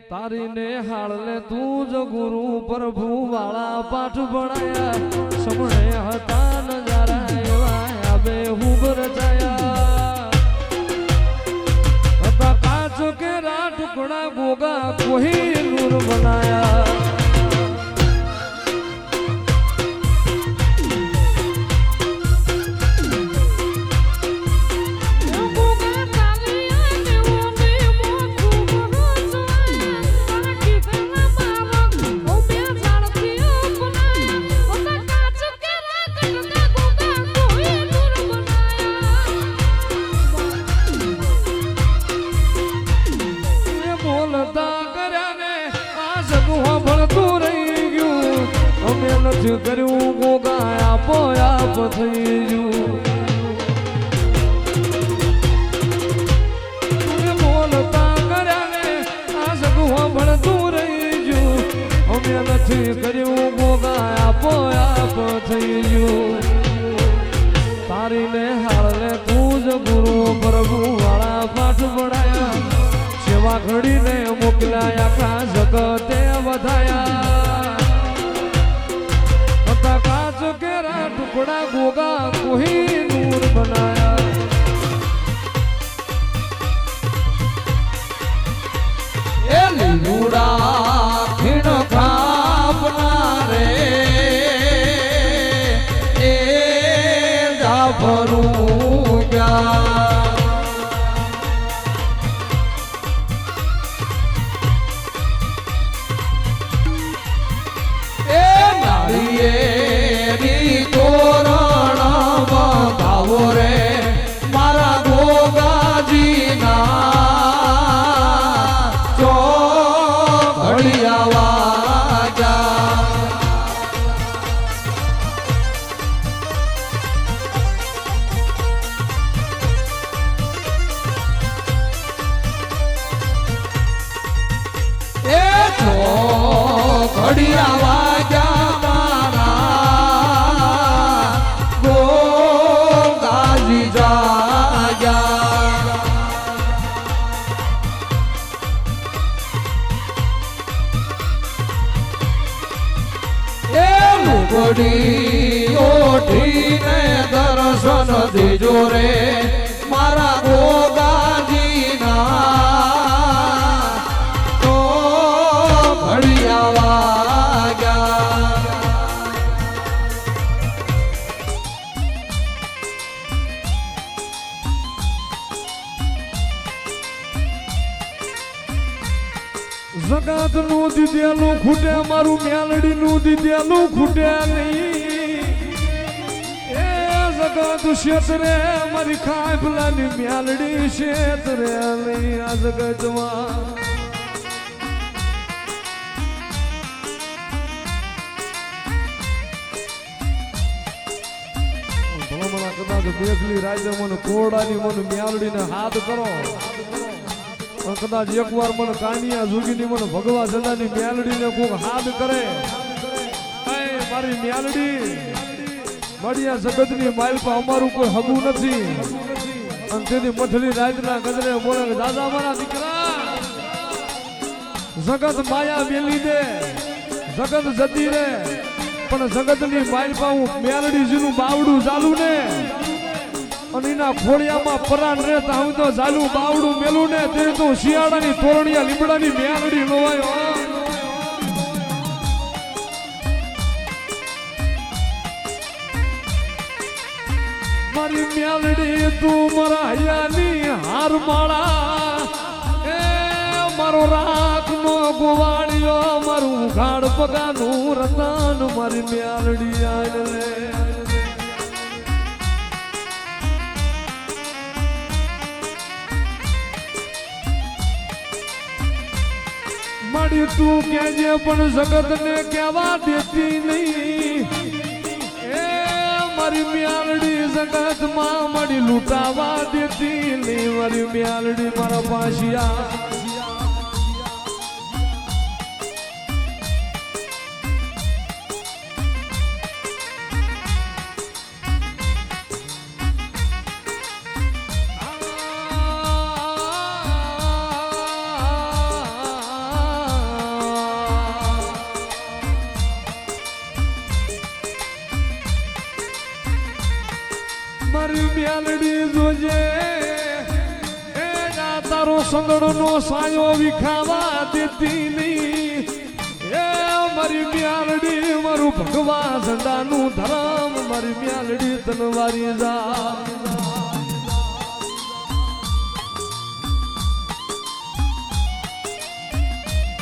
તારી ને હાળલે તું જ ગુરુ પ્રભુ વાળા પાઠ ભણાયા સમણે હતા નજારા એવા આબે હુબ રચાયા હતા કાચ કેરા ટુકડા ગોગા કોઈ નૂર બનાયા કર્યું ગોગા આપો આપ થઈ ગયું બોલતા કર્યા ને આ સગું ભણતું રહી ગયું અમે નથી કર્યું ગોગા આપો આપ થઈ ગયું તારી ને હાળલે તું જ ગુરુ પ્રભુ વાળા પાઠ ભણાયા સેવા ઘડીને મોકલાયા આખા જગતે વધાયા काच केरा टुकड़ा गोगा कोही नूर बनाया ए लीलूड़ा खिण खापना रे ए जाफरू क्या ए नारिये ઓઠીને દર્શન દેજો રે મારા ગોગાજીના તો ઘડિયા વાગ્યા જગાત નું દીધેલું ખૂટે મારું મ્યાલડી નું દીધેલું ખૂટે નહીં એ જગાત ક્ષેત્રે મારી ખાયફલાની મ્યાલડી ક્ષેત્રે નહીં આ જગતમાં ભલામણા કદાચ બેસલી રાજ્ય મને કોરડાની મને મ્યાલડીને હાથ કરો કદાચ એક વાર મને કાનિયા જોગીની મને ભગવા જડાની મ્યાલડીને કોક હાથ કરે મારી મ્યાલડી મળ્યા જગતની માલપા અમારું કોઈ હગું નથી અને તેની મઠલી રાતના ગજરે બોલે દાદા મારા દીકરા જગત માયા મેલી દે જગત જતી રે પણ જગતની માલપા હું મ્યાલડીજીનું બાવડું ચાલુ ને અને એના ખોડિયામાં પરાણ રહેતા હું તો ઝાલું બાવડું મેલું ને તે તો શિયાળાની તોરણિયા લીમડાની મ્યાલડી લોવાયો મારી મ્યાલડી તું મારા હૈયાની હાર માળા એ મારો રાખ નો ગોવાળિયો મારું ઘાડ પગાનું રતન મારી મ્યાલડી આય રે મારી તું કેજે પણ જગત ને કહેવા દેતી નહીં એ મારી મ્યાલડી જગત માં મળી લૂંટાવા દેતી નહીં મારી મ્યાલડી મારા પાસિયા મારી મ્યાલડી જોજે એ આ તારો સંગડો નો સાયો વિખાવા દેતી નહીં એ મારી મ્યાલડી મારું ભગવા ઝંડાનું ધરમ મારી મ્યાલડી તનવારી જા